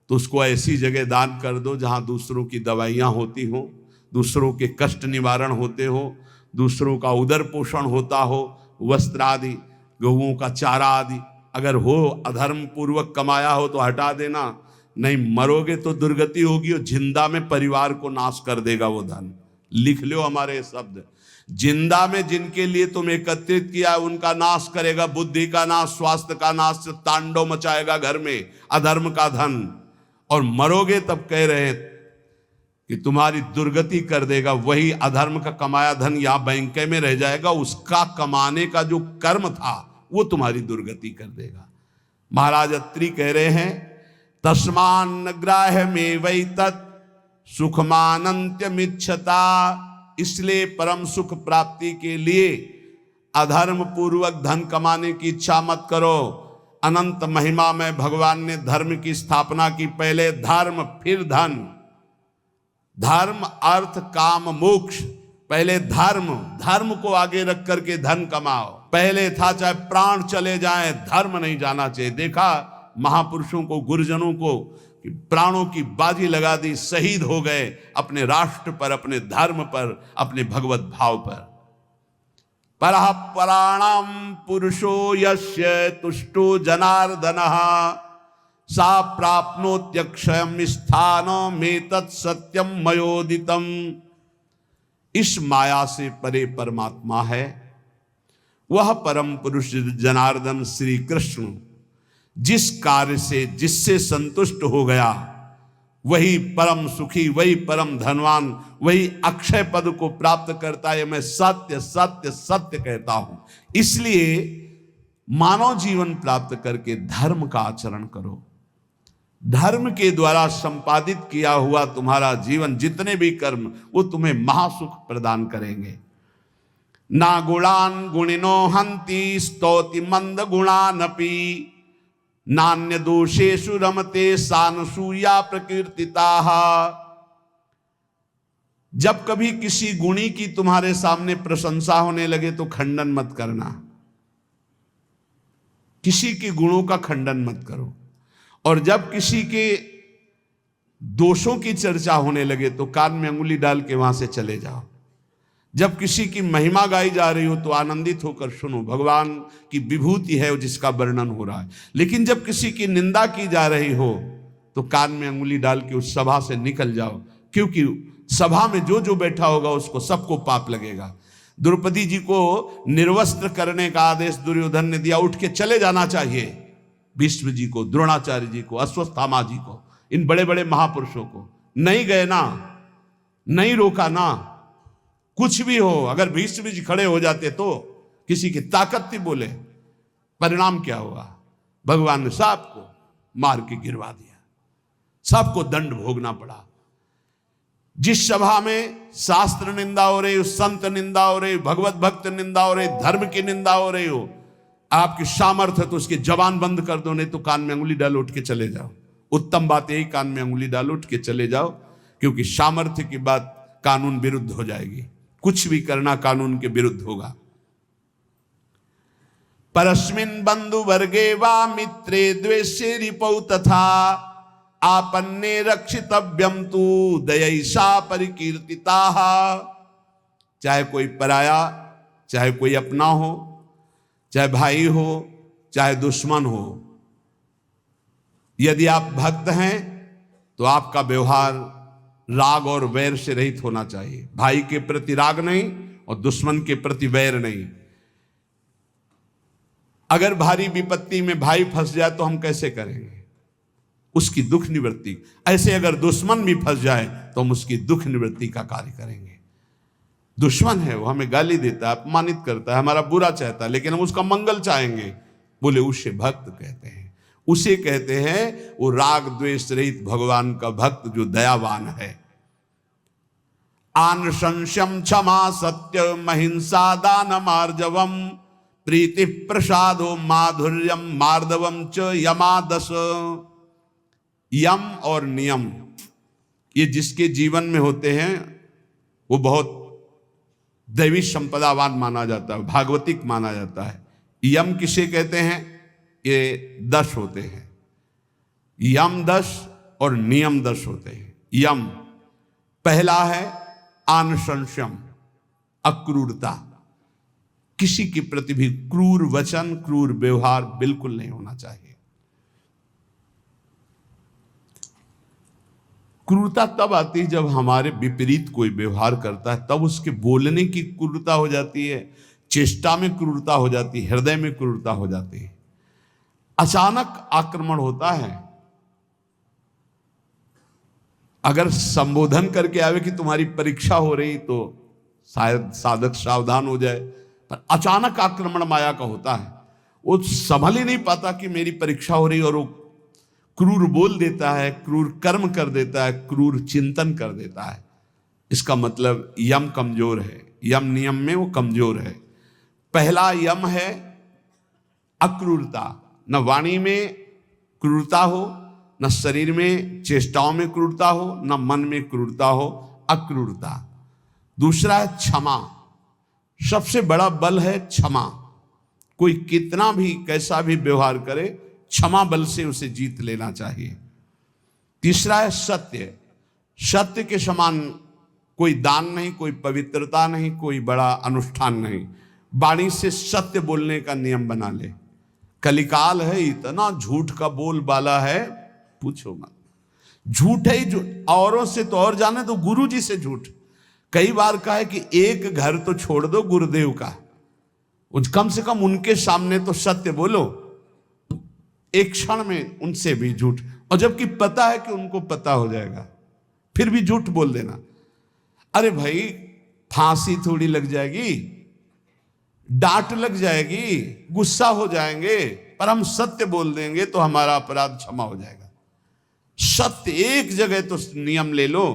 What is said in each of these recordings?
तो उसको ऐसी जगह दान कर दो जहाँ दूसरों की दवाइयाँ होती हों, दूसरों के कष्ट निवारण होते हो, दूसरों का उदर पोषण होता हो, वस्त्र आदि, गऊओं का चारा आदि अगर हो, अधर्म पूर्वक कमाया हो तो हटा देना, नहीं मरोगे तो दुर्गति होगी और जिंदा में परिवार को नाश कर देगा वो धन। लिख लो हमारे शब्द, जिंदा में जिनके लिए तुम एकत्रित किया उनका नाश करेगा, बुद्धि का नाश, स्वास्थ्य का नाश, तांडव मचाएगा घर में अधर्म का धन, और मरोगे तब कह रहे हैं कि तुम्हारी दुर्गति कर देगा। वही अधर्म का कमाया धन यहां बैंक में रह जाएगा, उसका कमाने का जो कर्म था वो तुम्हारी दुर्गति कर देगा। महाराज अत्रि कह रहे हैं तस्मान ग्राह्य में वही तत् सुखमानंत्यमिच्छता, इसलिए परम सुख प्राप्ति के लिए अधर्म पूर्वक धन कमाने की इच्छा मत करो। अनंत महिमा में भगवान ने धर्म की स्थापना की, पहले धर्म फिर धन, धर्म अर्थ काम मोक्ष, पहले धर्म को आगे रख करके धन कमाओ। पहले था चाहे प्राण चले जाएं, धर्म नहीं जाना चाहिए। देखा महापुरुषों को, गुरुजनों को, प्राणों की बाजी लगा दी, शहीद हो गए अपने राष्ट्र पर, अपने धर्म पर, अपने भगवत भाव पर। परः पराणाम पुरुषो यस्य तुष्टो जनार्दनः सा प्राप्नोत्यक्षयम् स्थानमेतत् सत्यम मयोदितम। इस माया से परे परमात्मा है, वह परम पुरुष जनार्दन श्री कृष्ण जिस कार्य से जिससे संतुष्ट हो गया वही परम सुखी, वही परम धनवान, वही अक्षय पद को प्राप्त करता है। मैं सत्य सत्य सत्य कहता हूं। इसलिए मानव जीवन प्राप्त करके धर्म का आचरण करो। धर्म के द्वारा संपादित किया हुआ तुम्हारा जीवन, जितने भी कर्म, वो तुम्हें महासुख प्रदान करेंगे। ना गुणान गुणिनो हंति स्तौति मंद गुणानपि नान्य दोषेषु रमते सानसूया प्रकीर्तिताः। जब कभी किसी गुणी की तुम्हारे सामने प्रशंसा होने लगे तो खंडन मत करना, किसी के गुणों का खंडन मत करो। और जब किसी के दोषों की चर्चा होने लगे तो कान में अंगुली डाल के वहां से चले जाओ। जब किसी की महिमा गाई जा रही हो तो आनंदित होकर सुनो, भगवान की विभूति है जिसका वर्णन हो रहा है। लेकिन जब किसी की निंदा की जा रही हो तो कान में अंगुली डाल के उस सभा से निकल जाओ, क्योंकि सभा में जो जो बैठा होगा उसको सबको पाप लगेगा। द्रौपदी जी को निर्वस्त्र करने का आदेश दुर्योधन ने दिया, उठ के चले जाना चाहिए। भीष्म जी को, द्रोणाचार्य जी को, अश्वत्थामा जी को, इन बड़े बड़े महापुरुषों को नहीं गए ना, नहीं रोका ना। कुछ भी हो, अगर भीष्म जी खड़े हो जाते तो किसी की ताकत थी बोले, परिणाम क्या हुआ? भगवान ने सबको मार के गिरवा दिया, सबको दंड भोगना पड़ा। जिस सभा में शास्त्र निंदा हो रही हो, संत निंदा हो रही हो, भगवत भक्त निंदा हो रही, धर्म की निंदा हो रही हो, आपकी सामर्थ्य है तो उसकी जबान बंद कर दो, नहीं तो कान में अंगुली डालो, उठ के चले जाओ। उत्तम बात यही, कान में अंगुली डालो, उठ के चले जाओ, क्योंकि सामर्थ्य की बात कानून विरुद्ध हो जाएगी। कुछ भी करना कानून के विरुद्ध होगा। परस्मिन् बंधु वर्गे वा मित्रे द्वेष्ये रिपौ तथा आपन्ने रक्षितव्यम तु दयैषा परिकीर्तिताः। चाहे कोई पराया, चाहे कोई अपना हो, चाहे भाई हो, चाहे दुश्मन हो, यदि आप भक्त हैं तो आपका व्यवहार राग और वैर से रहित होना चाहिए। भाई के प्रति राग नहीं और दुश्मन के प्रति वैर नहीं। अगर भारी विपत्ति में भाई फंस जाए तो हम कैसे करेंगे? उसकी दुख निवृत्ति। ऐसे अगर दुश्मन भी फंस जाए तो हम उसकी दुख निवृत्ति का कार्य करेंगे। दुश्मन है, वो हमें गाली देता है, अपमानित करता है, हमारा बुरा चाहता है, लेकिन हम उसका मंगल चाहेंगे, बोले उसे भक्त कहते हैं। उसे कहते हैं वो राग द्वेष रहित भगवान का भक्त जो दयावान है। आन संशयम क्षमा सत्य महिंसा दान मार्जवम प्रीति प्रसादो माधुर्यम मार्दवम च यमादस। यम और नियम, ये जिसके जीवन में होते हैं वो बहुत दैवी संपदावान माना जाता है, भागवतिक माना जाता है। यम किसे कहते हैं? ये 10 होते हैं। यम 10 और नियम 10 होते हैं। यम पहला है आनुशंस्यम, अक्रूरता। किसी के प्रति भी क्रूर वचन, क्रूर व्यवहार बिल्कुल नहीं होना चाहिए। क्रूरता तब आती है जब हमारे विपरीत कोई व्यवहार करता है, तब उसके बोलने की क्रूरता हो जाती है, चेष्टा में क्रूरता हो जाती है, हृदय में क्रूरता हो जाती है। अचानक आक्रमण होता है। अगर संबोधन करके आवे कि तुम्हारी परीक्षा हो रही तो शायद साधक सावधान हो जाए, पर अचानक आक्रमण माया का होता है। वो संभल ही नहीं पाता कि मेरी परीक्षा हो रही, और वो क्रूर बोल देता है, क्रूर कर्म कर देता है, क्रूर चिंतन कर देता है। इसका मतलब यम कमजोर है, यम नियम में वो कमजोर है। पहला यम है अक्रूरता। न वाणी में क्रूरता हो, न शरीर में चेष्टाओं में क्रूरता हो, न मन में क्रूरता हो, अक्रूरता। दूसरा है क्षमा। सबसे बड़ा बल है क्षमा। कोई कितना भी कैसा भी व्यवहार करे, क्षमा बल से उसे जीत लेना चाहिए। तीसरा है सत्य। सत्य के समान कोई दान नहीं, कोई पवित्रता नहीं, कोई बड़ा अनुष्ठान नहीं। वाणी से सत्य बोलने का नियम बना ले। कलिकाल है, इतना झूठ का बोल बाला है, पूछो मत। झूठ है ही झूठ, औरों से तो और जाने तो गुरु जी से झूठ। कई बार कहा है कि एक घर तो छोड़ दो गुरुदेव का, कम से कम उनके सामने तो सत्य बोलो। एक क्षण में उनसे भी झूठ, और जबकि पता है कि उनको पता हो जाएगा, फिर भी झूठ बोल देना। अरे भाई, फांसी थोड़ी लग जाएगी, डांट लग जाएगी, गुस्सा हो जाएंगे, पर हम सत्य बोल देंगे तो हमारा अपराध क्षमा हो जाएगा। सत्य एक जगह तो नियम ले लो,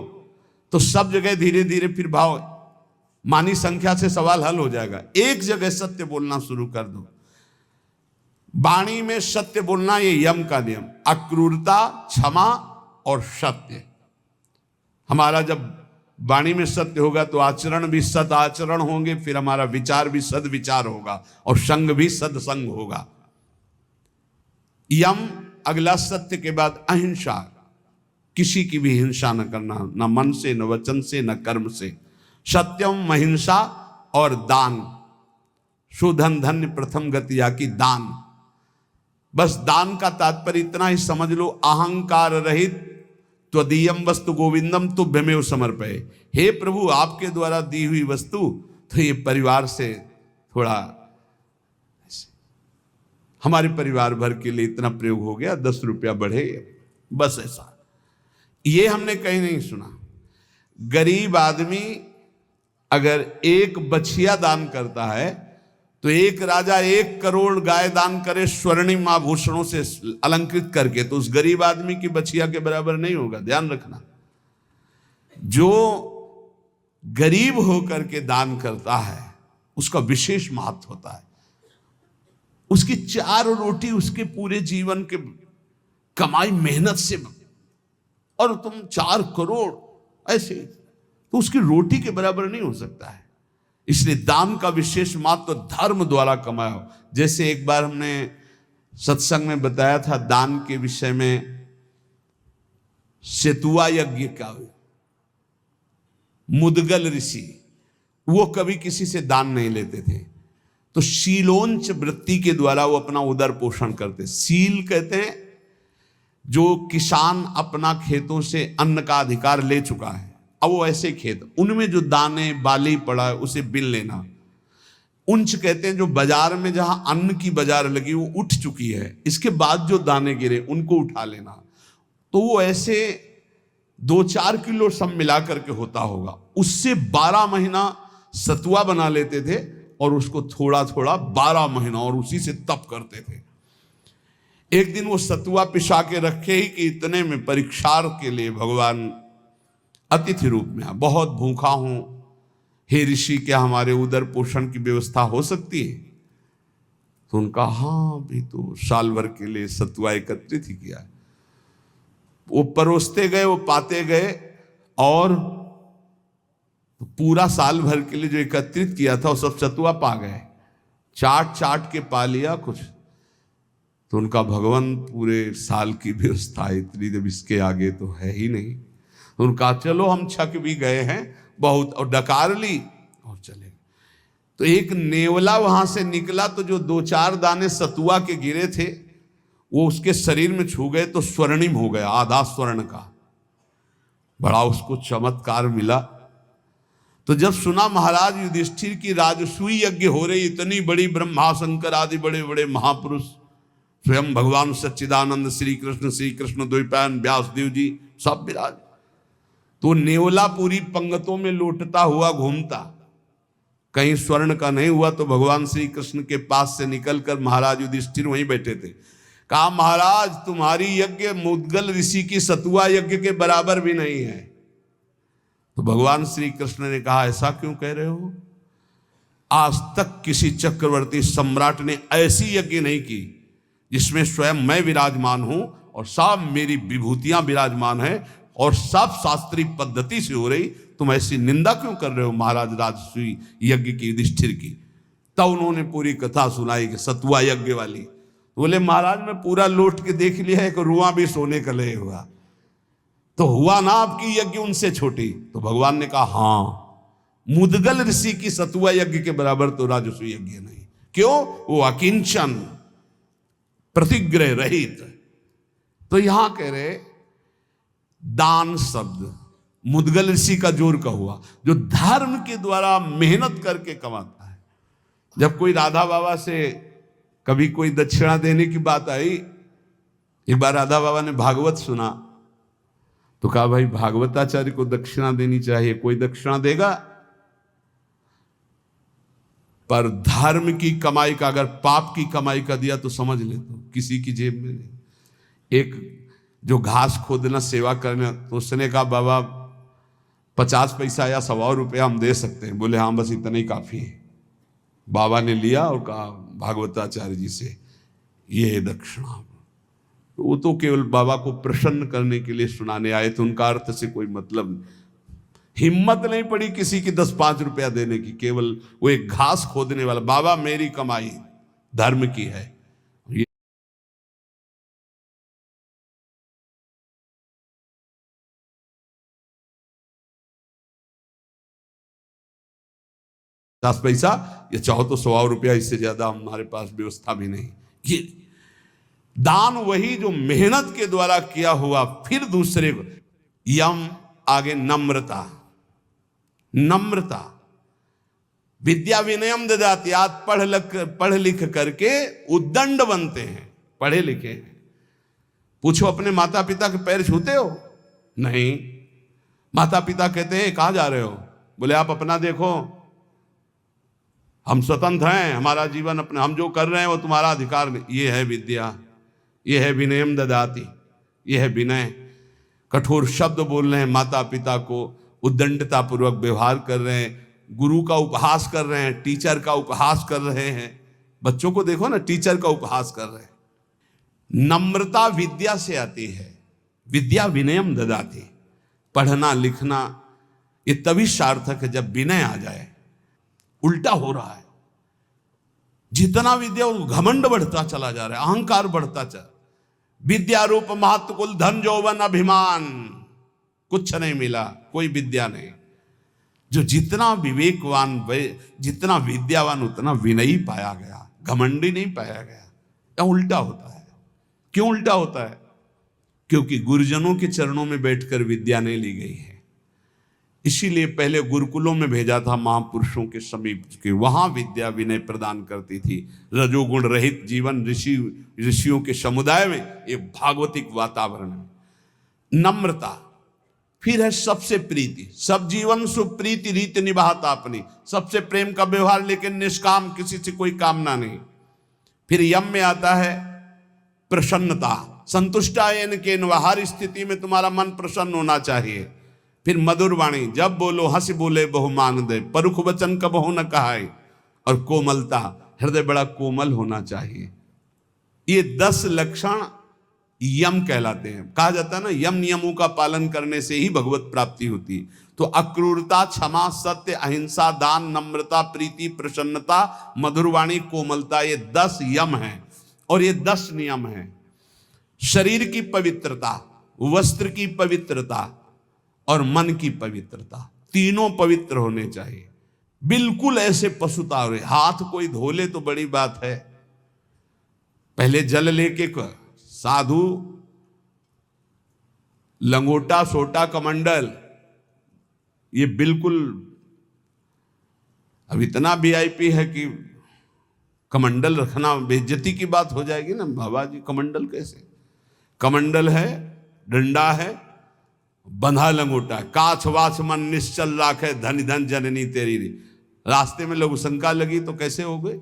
तो सब जगह धीरे धीरे फिर भाव मानी संख्या से सवाल हल हो जाएगा। एक जगह सत्य बोलना शुरू कर दो। वाणी में सत्य बोलना, ये यम का नियम। अक्रूरता, क्षमा और सत्य। हमारा जब वाणी में सत्य होगा तो आचरण भी सद आचरण होंगे, फिर हमारा विचार भी सद विचार होगा, और संग भी सदसंग होगा। यम अगला सत्य के बाद अहिंसा। किसी की भी हिंसा न करना, न मन से, न वचन से, न कर्म से। सत्यम, अहिंसा और दान। शोधन धन्य प्रथम गति की दान। बस दान का तात्पर्य इतना ही समझ लो, अहंकार रहित त्वदीयम वस्तु गोविंदम तुभ्यमेव समर्पये। हे प्रभु, आपके द्वारा दी हुई वस्तु तो ये परिवार से थोड़ा, हमारे परिवार भर के लिए इतना प्रयोग हो गया, 10 रुपया बढ़े, बस ऐसा। ये हमने कहीं नहीं सुना। गरीब आदमी अगर एक बछिया दान करता है तो एक राजा 1 करोड़ गाय दान करे स्वर्णिम आभूषणों से अलंकृत करके, तो उस गरीब आदमी की बछिया के बराबर नहीं होगा। ध्यान रखना, जो गरीब होकर के दान करता है उसका विशेष महत्व होता है। उसकी 4 रोटी उसके पूरे जीवन के कमाई मेहनत से, और तुम 4 करोड़ ऐसे, तो उसकी रोटी के बराबर नहीं हो सकता है। इसलिए दान का विशेष महत्व धर्म द्वारा कमाया हो। जैसे एक बार हमने सत्संग में बताया था दान के विषय में, सेतुआ यज्ञ का, मुदगल ऋषि, वो कभी किसी से दान नहीं लेते थे, तो शीलोंच वृत्ति के द्वारा वो अपना उदर पोषण करते। सील कहते हैं जो किसान अपना खेतों से अन्न का अधिकार ले चुका है, अब वो ऐसे खेत, उनमें जो दाने बाली पड़ा है उसे बिन लेना। उंच कहते हैं जो बाजार में जहां अन्न की बाजार लगी वो उठ चुकी है, इसके बाद जो दाने गिरे उनको उठा लेना। तो वो ऐसे 2-4 किलो सब मिला करके होता होगा। उससे 12 महीना सतुआ बना लेते थे, और उसको थोड़ा थोड़ा 12 महीना, और उसी से तप करते थे। एक दिन वो सतुआ पिसा के रखे ही कि इतने में परीक्षार के लिए भगवान अतिथि रूप में आ, बहुत भूखा हूं, हे ऋषि, क्या हमारे उदर पोषण की व्यवस्था हो सकती है? तो उनका हाँ, भी तो साल भर के लिए सतुआ एकत्रित ही किया है। वो परोसते गए, वो पाते गए, और पूरा साल भर के लिए जो एकत्रित किया था वो सब सतुआ पा गए। चाट चाट के पा लिया कुछ, तो उनका भगवान पूरे साल की व्यवस्था इतनी, जब इसके आगे तो है ही नहीं। तो उनका चलो हम छक भी गए हैं बहुत, और डकार ली और चले। तो एक नेवला वहां से निकला, तो जो 2-4 दाने सतुआ के गिरे थे वो उसके शरीर में छू गए तो स्वर्णिम हो गया, आधा स्वर्ण का। बड़ा उसको चमत्कार मिला। तो जब सुना महाराज युधिष्ठिर की राजसूय यज्ञ हो रही, इतनी बड़ी ब्रह्मा शंकर आदि बड़े बड़े महापुरुष, स्वयं भगवान सच्चिदानंद श्री कृष्ण द्वैपायन व्यासदेव जी सब विराज, तो नेवला पूरी पंगतों में लौटता हुआ घूमता, कहीं स्वर्ण का नहीं हुआ। तो भगवान श्री कृष्ण के पास से निकलकर महाराज युधिष्ठिर वहीं बैठे थे, कहा महाराज तुम्हारी यज्ञ मुद्गल ऋषि की सतुआ यज्ञ के बराबर भी नहीं है। तो भगवान श्री कृष्ण ने कहा ऐसा क्यों कह रहे हो? आज तक किसी चक्रवर्ती सम्राट ने ऐसी यज्ञ नहीं की जिसमें स्वयं मैं विराजमान हूं और सब मेरी विभूतियां विराजमान है और सब शास्त्रीय पद्धति से हो रही, तुम ऐसी निंदा क्यों कर रहे हो महाराज राजसूय यज्ञ की, युधिष्ठिर की। तब उन्होंने पूरी कथा सुनाई कि सतुआ यज्ञ वाली। बोले महाराज मैं पूरा लौट के देख लिया, एक रुआ भी सोने का ले हुआ, तो हुआ ना आपकी यज्ञ उनसे छोटी। तो भगवान ने कहा हां, मुद्गल ऋषि की सतुआ यज्ञ के बराबर तो राजसूय यज्ञ नहीं। क्यों? वो अकिंचन, प्रतिग्रह रहित। तो यहां कह रहे दान शब्द मुद्गल ऋषि का जोर का हुआ, जो धर्म के द्वारा मेहनत करके कमाता है। जब कोई राधा बाबा से कभी कोई दक्षिणा देने की बात आई, एक बार राधा बाबा ने भागवत सुना तो कहा भाई भागवताचार्य को दक्षिणा देनी चाहिए, कोई दक्षिणा देगा? पर धर्म की कमाई का, अगर पाप की कमाई का दिया तो समझ ले तो किसी की जेब में नहीं। एक जो घास खोदना सेवा करना, तो उसने कहा बाबा 50 पैसा या 100 रुपया हम दे सकते हैं। बोले हाँ बस इतना ही काफी है। बाबा ने लिया और कहा भागवताचार्य जी से ये दक्षिणा। वो तो केवल बाबा को प्रसन्न करने के लिए सुनाने आए थे, उनका अर्थ से कोई मतलब नहीं। हिम्मत नहीं पड़ी किसी की 10-5 रुपया देने की, केवल वो एक घास खोदने वाला, बाबा मेरी कमाई धर्म की है। 10 पैसा या चाहो तो 100 रुपया, इससे ज्यादा हमारे पास व्यवस्था भी नहीं। ये दान वही जो मेहनत के द्वारा किया हुआ। फिर दूसरे को यम, आगे नम्रता। नम्रता विद्या विनयम ददाति। आज पढ़ लिख करके उद्दंड बनते हैं, पढ़े लिखे हैं। पूछो अपने माता पिता के पैर छूते हो? नहीं। माता पिता कहते हैं कहां जा रहे हो? बोले आप अपना देखो, हम स्वतंत्र हैं, हमारा जीवन अपने, हम जो कर रहे हैं वो तुम्हारा अधिकार नहीं। ये है विद्या, ये है विनयम ददाति, ये है विनय। कठोर शब्द बोल रहे हैं माता पिता को, उद्दंडता पूर्वक व्यवहार कर रहे हैं, गुरु का उपहास कर रहे हैं, टीचर का उपहास कर रहे हैं। बच्चों को देखो ना, टीचर का उपहास कर रहे हैं। नम्रता विद्या से आती है। विद्या विनयम ददाति। पढ़ना लिखना ये तभी सार्थक है जब विनय आ जाए। उल्टा हो रहा है, जितना विद्या घमंड बढ़ता चला जा रहा है, अहंकार बढ़ता चला। विद्या रूप महत्व कुल धन जौवन अभिमान, कुछ नहीं मिला, कोई विद्या नहीं। जो जितना विवेकवान, जितना विद्यावान उतना विनयी पाया गया, घमंडी नहीं पाया गया। या उल्टा होता है। क्यों उल्टा होता है? क्योंकि गुरुजनों के चरणों में बैठकर विद्या नहीं ली गई है। इसीलिए पहले गुरुकुलों में भेजा था महापुरुषों के समीप के, वहां विद्या विनय प्रदान करती थी। रजोगुण रहित जीवन, ऋषियों के समुदाय में एक भागवतिक वातावरण है। नम्रता। फिर है सबसे प्रीति। सब जीवन सुप्रीति रीति निभाता अपनी, सबसे प्रेम का व्यवहार, लेकिन निष्काम, किसी से कोई कामना नहीं। फिर यम में आता है प्रसन्नता। संतुष्टायन के, हर स्थिति में तुम्हारा मन प्रसन्न होना चाहिए। फिर मधुर वाणी, जब बोलो हंस बोले बहु मान दे, परुख वचन कबहु न कहाए। और कोमलता, हृदय बड़ा कोमल होना चाहिए। ये 10 लक्षण यम कहलाते हैं। कहा जाता है ना, यम नियमों का पालन करने से ही भगवत प्राप्ति होती है। तो अक्रूरता, क्षमा, सत्य, अहिंसा, दान, नम्रता, प्रीति, प्रसन्नता, मधुर वाणी, कोमलता, ये 10 यम हैं। और ये 10 नियम हैं। शरीर की पवित्रता, वस्त्र की पवित्रता और मन की पवित्रता, तीनों पवित्र होने चाहिए। बिल्कुल ऐसे पशुता हो रहे, हाथ कोई धो ले तो बड़ी बात है, पहले जल लेके साधु लंगोटा सोटा कमंडल, ये बिल्कुल अब इतना वीआईपी है कि कमंडल रखना बेइज्जती की बात हो जाएगी ना। बाबा जी कमंडल कैसे, कमंडल है, डंडा है, बंधा लंगोटा, काछ वाछ मन निश्चल राखे, धन धन जननी तेरी। रास्ते में लघु शंका लगी तो कैसे हो गए?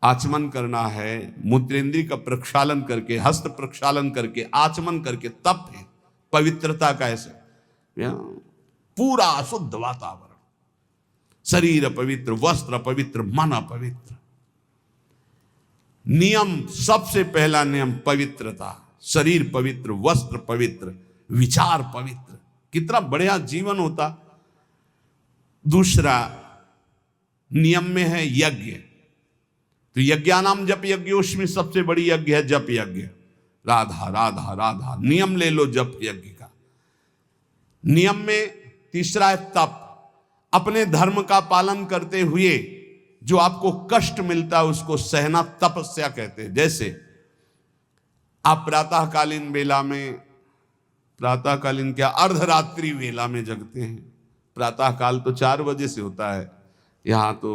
आचमन करना है, मूत्रेंद्री का प्रक्षालन करके, हस्त प्रक्षालन करके, आचमन करके, तप है पवित्रता का। ऐसे पूरा शुद्ध वातावरण, शरीर अपवित्र, वस्त्र अपवित्र, मन अपवित्र। नियम, सबसे पहला नियम पवित्रता, शरीर पवित्र, वस्त्र पवित्र, विचार पवित्र, कितना बढ़िया जीवन होता। दूसरा नियम में है यज्ञ, तो यज्ञानाम जप यज्ञ, उसमें सबसे बड़ी यज्ञ है जप यज्ञ। राधा राधा राधा, नियम ले लो जप यज्ञ का। नियम में तीसरा है तप, अपने धर्म का पालन करते हुए जो आपको कष्ट मिलता है उसको सहना तपस्या कहते हैं। जैसे आप प्रातःकालीन वेला में, प्रातःकालीन क्या, अर्धरात्रि वेला में जगते हैं। प्रातःकाल तो 4 बजे से होता है, यहाँ तो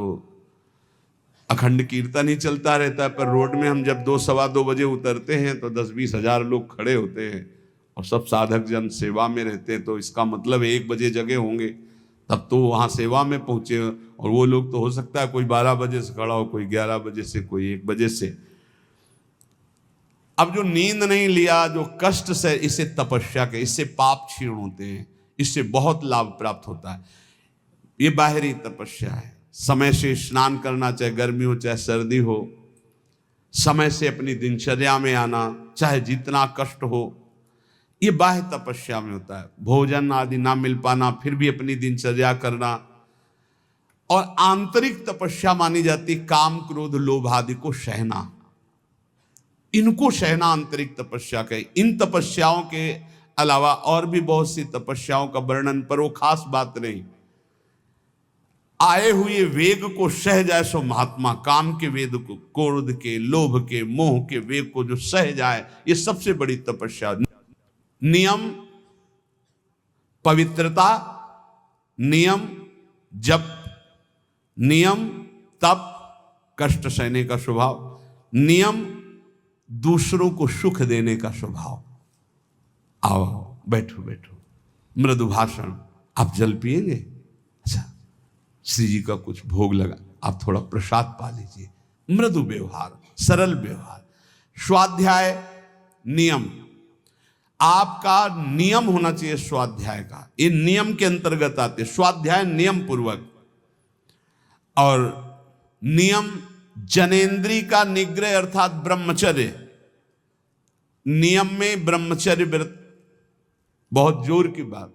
अखंड कीर्तन ही चलता रहता है, पर रोड में हम जब 2 सवा 2 बजे उतरते हैं तो 10-20 हजार लोग खड़े होते हैं और सब साधक जन सेवा में रहते हैं। तो इसका मतलब 1 बजे जगे होंगे, तब तो वहाँ सेवा में पहुँचे। और वो लोग तो हो सकता है कोई 12 बजे से खड़ा हो, कोई 11 बजे से, कोई 1 बजे से। अब जो नींद नहीं लिया, जो कष्ट से, इसे तपस्या के, इससे पाप क्षीण होते हैं, इससे बहुत लाभ प्राप्त होता है। ये बाहरी तपस्या है। समय से स्नान करना, चाहे गर्मी हो चाहे सर्दी हो, समय से अपनी दिनचर्या में आना, चाहे जितना कष्ट हो, ये बाह्य तपस्या में होता है। भोजन आदि ना मिल पाना, फिर भी अपनी दिनचर्या करना। और आंतरिक तपस्या मानी जाती काम क्रोध लोभ आदि को सहना, इनको सहना आंतरिक तपस्या कहे। इन तपस्याओं के अलावा और भी बहुत सी तपस्याओं का वर्णन, पर वो खास बात नहीं। आए हुए वेग को सह जाए सो महात्मा, काम के वेग को, क्रोध के, लोभ के, मोह के वेग को जो सह जाए, ये सबसे बड़ी तपस्या। नियम पवित्रता, नियम जप, नियम तप, कष्ट सहने का स्वभाव, नियम दूसरों को सुख देने का स्वभाव। आओ बैठो बैठो, मृदु भाषण। आप जल पिएंगे? अच्छा, श्री जी का कुछ भोग लगा, आप थोड़ा प्रसाद पा लीजिए। मृदु व्यवहार, सरल व्यवहार। स्वाध्याय नियम, आपका नियम होना चाहिए स्वाध्याय का। ये नियम के अंतर्गत आते, स्वाध्याय नियम पूर्वक। और नियम जनेन्द्री का निग्रह अर्थात ब्रह्मचर्य। नियम में ब्रह्मचर्य व्रत बहुत जोर की बात।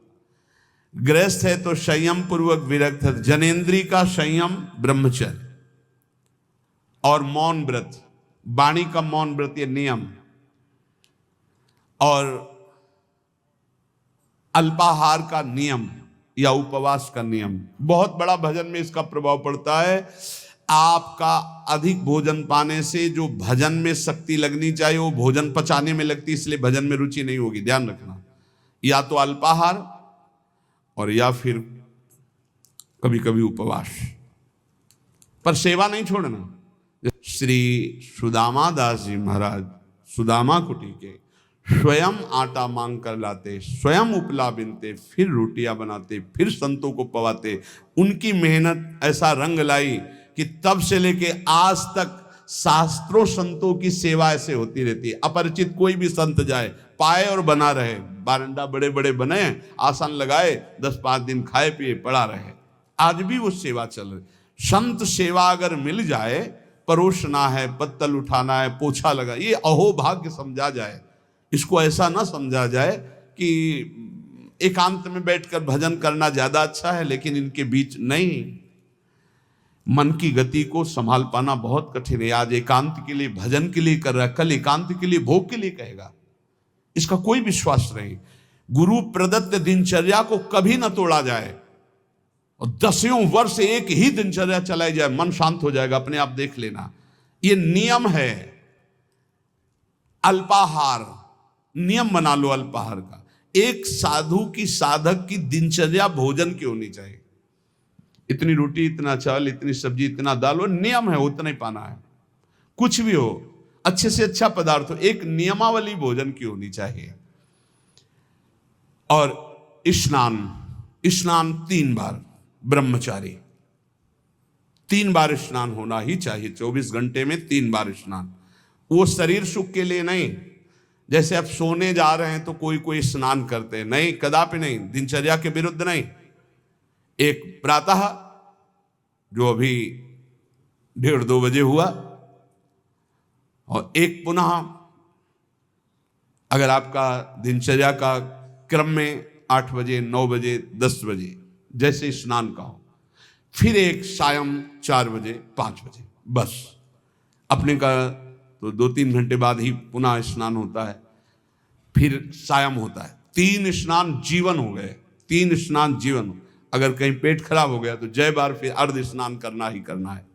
गृहस्थ है तो संयम पूर्वक विरक्त है, जनेन्द्री का संयम ब्रह्मचर्य। और मौन व्रत, वाणी का मौन व्रत, ये नियम। और अल्पाहार का नियम या उपवास का नियम, बहुत बड़ा भजन में इसका प्रभाव पड़ता है। आपका अधिक भोजन पाने से जो भजन में शक्ति लगनी चाहिए वो भोजन पचाने में लगती, इसलिए भजन में रुचि नहीं होगी, ध्यान रखना। या तो अल्पाहार और या फिर कभी कभी उपवास, पर सेवा नहीं छोड़ना। श्री सुदामा दास जी महाराज सुदामा कुटी के स्वयं आटा मांग कर लाते, स्वयं उपला बिनते, फिर रोटियां बनाते, फिर संतों को पवाते। उनकी मेहनत ऐसा रंग लाई कि तब से लेके आज तक शास्त्रों संतों की सेवा ऐसे होती रहती है। अपरिचित कोई भी संत जाए, पाए और बना रहे, बारंडा बड़े बड़े बने, आसन लगाए, 10-5 दिन खाए पिए पड़ा रहे, आज भी वो सेवा चल रही। संत सेवा अगर मिल जाए, परोसना है, पत्तल उठाना है, पोछा लगा, ये अहोभाग्य समझा जाए। इसको ऐसा ना समझा जाए कि एकांत में बैठकर भजन करना ज्यादा अच्छा है, लेकिन इनके बीच नहीं। मन की गति को संभाल पाना बहुत कठिन है। आज एकांत के लिए, भजन के लिए कर रहा है, कल एकांत के लिए, भोग के लिए कहेगा, इसका कोई विश्वास नहीं। गुरु प्रदत्त दिनचर्या को कभी न तोड़ा जाए, और 10 वर्ष एक ही दिनचर्या चलाई जाए, मन शांत हो जाएगा, अपने आप देख लेना। ये नियम है। अल्पाहार नियम बना लो अल्पाहार का। एक साधु की, साधक की दिनचर्या भोजन की होनी चाहिए। इतनी रोटी, इतना चावल, इतनी सब्जी, इतना दाल, वो नियम है, उतना ही पाना है। कुछ भी हो, अच्छे से अच्छा पदार्थ हो, एक नियमावली भोजन की होनी चाहिए। और स्नान 3 बार, ब्रह्मचारी 3 बार स्नान होना ही चाहिए। 24 घंटे में 3 बार स्नान। वो शरीर सुख के लिए नहीं, जैसे अब सोने जा रहे हैं तो कोई स्नान करते हैं, नहीं, कदापि नहीं, दिनचर्या के विरुद्ध नहीं। एक प्रातः जो अभी 1:30-2 बजे हुआ, और एक पुनः अगर आपका दिनचर्या का क्रम में 8 बजे, 9 बजे, 10 बजे जैसे स्नान का हो, फिर एक सायं 4 बजे, 5 बजे, बस। अपने का तो 2-3 घंटे बाद ही पुनः स्नान होता है, फिर सायं होता है। 3 स्नान जीवन हो गए, 3 स्नान जीवन। अगर कहीं पेट खराब हो गया तो जय बार फिर अर्ध स्नान करना ही करना है।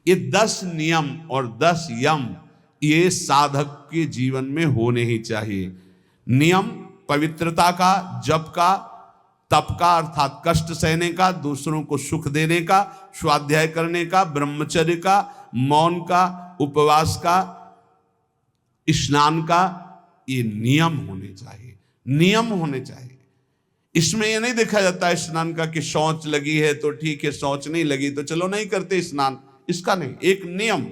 ये 10 नियम और 10 यम ये साधक के जीवन में होने ही चाहिए। नियम पवित्रता का, जप का, तप का अर्थात कष्ट सहने का, दूसरों को सुख देने का, स्वाध्याय करने का, ब्रह्मचर्य का, मौन का, उपवास का, स्नान का, ये नियम होने चाहिए, नियम होने चाहिए। इसमें ये नहीं देखा जाता है स्नान का कि शौच लगी है तो ठीक है, शौच नहीं लगी तो चलो नहीं करते स्नान, इसका नहीं। एक नियम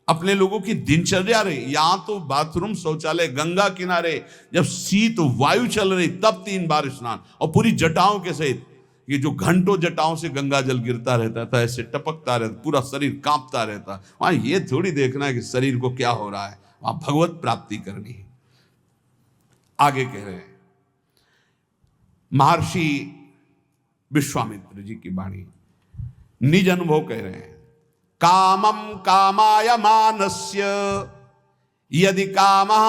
अपने लोगों की दिनचर्या रही। यहां तो बाथरूम, शौचालय गंगा किनारे, जब शीत वायु चल रही तब 3 बार स्नान, और पूरी जटाओं के सहित। ये जो घंटों जटाओं से गंगा जल गिरता रहता था, ऐसे टपकता रहता, पूरा शरीर कांपता रहता। वहां ये थोड़ी देखना है कि शरीर को क्या हो रहा है, वहां भगवत प्राप्ति करनी है। आगे कह रहे हैं महर्षि विश्वामित्र जी की वाणी, निज अनुभव कह रहे हैं। कामम कामाय मानस्य यदि कामः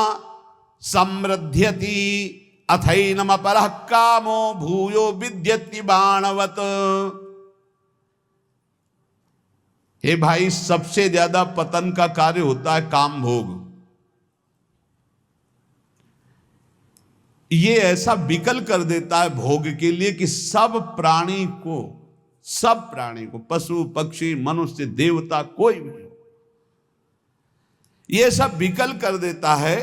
समृद्ध्यति अथैनम अपरः कामो भूयो विद्यति बाणवत। हे भाई, सबसे ज्यादा पतन का कार्य होता है काम भोग। ये ऐसा विकल कर देता है भोग के लिए कि सब प्राणी को, पशु पक्षी मनुष्य देवता कोई भी, ये सब विकल कर देता है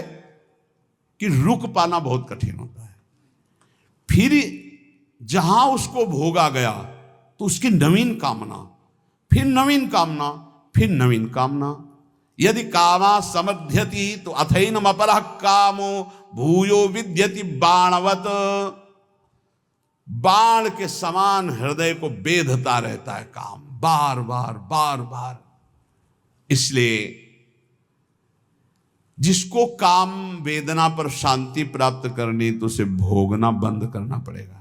कि रुक पाना बहुत कठिन होता है। फिर जहां उसको भोगा गया तो उसकी नवीन कामना, फिर नवीन कामना, फिर नवीन कामना। यदि कामा समध्यति तो अथैनम अपरः कामो भूयो विद्यति बाणवत। बाण के समान हृदय को बेधता रहता है काम, बार बार बार बार। इसलिए जिसको काम वेदना पर शांति प्राप्त करनी तो उसे भोगना बंद करना पड़ेगा।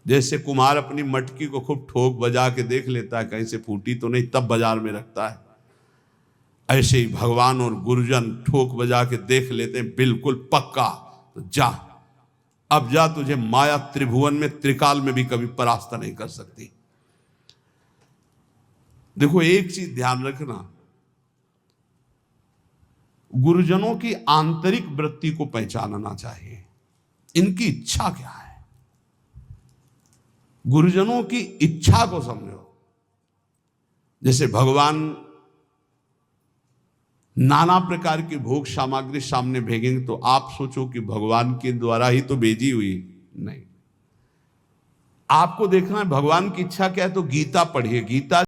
जैसे कुम्हार अपनी मटकी को खूब ठोक बजा के देख लेता है कहीं से फूटी तो नहीं, तब बाजार में रखता है, ऐसे ही भगवान और गुरुजन ठोक बजा के देख लेते हैं बिल्कुल पक्का, तो जा, अब जा, तुझे माया त्रिभुवन में त्रिकाल में भी कभी परास्त नहीं कर सकती। देखो एक चीज ध्यान रखना, गुरुजनों की आंतरिक वृत्ति को पहचानना चाहिए, इनकी इच्छा क्या है। गुरुजनों की इच्छा को समझो। जैसे भगवान नाना प्रकार की भोग सामग्री सामने भेजेंगे तो आप सोचो कि भगवान के द्वारा ही तो भेजी हुई, नहीं। आपको देखना है भगवान की इच्छा क्या है, तो गीता पढ़िए। गीता